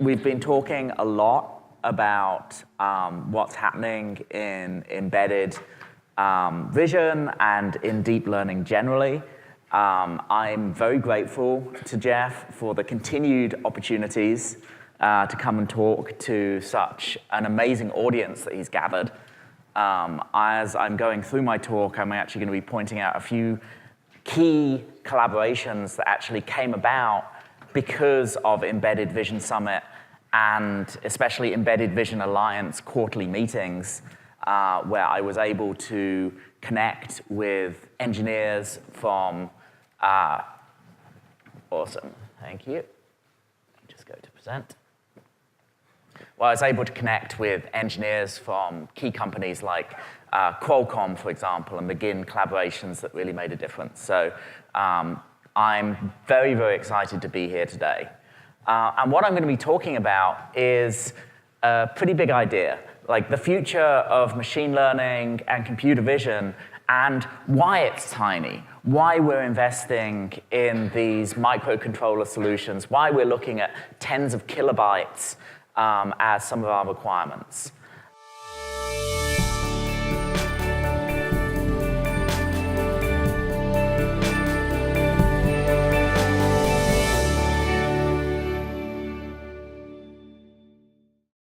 we've been talking a lot about what's happening in embedded vision and in deep learning generally. I'm very grateful to Jeff for the continued opportunities to come and talk to such an amazing audience that he's gathered. As I'm going through my talk, I'm actually going to be pointing out a few key collaborations that actually came about because of Embedded Vision Summit and especially Embedded Vision Alliance quarterly meetings, where I was able to connect with engineers from, awesome, thank you. Just go to present. Well, I was able to connect with engineers from key companies like Qualcomm, for example, and begin collaborations that really made a difference. So I'm very, very excited to be here today. And what I'm going to be talking about is a pretty big idea, like the future of machine learning and computer vision and why it's tiny, why we're investing in these microcontroller solutions, why we're looking at tens of kilobytes as some of our requirements.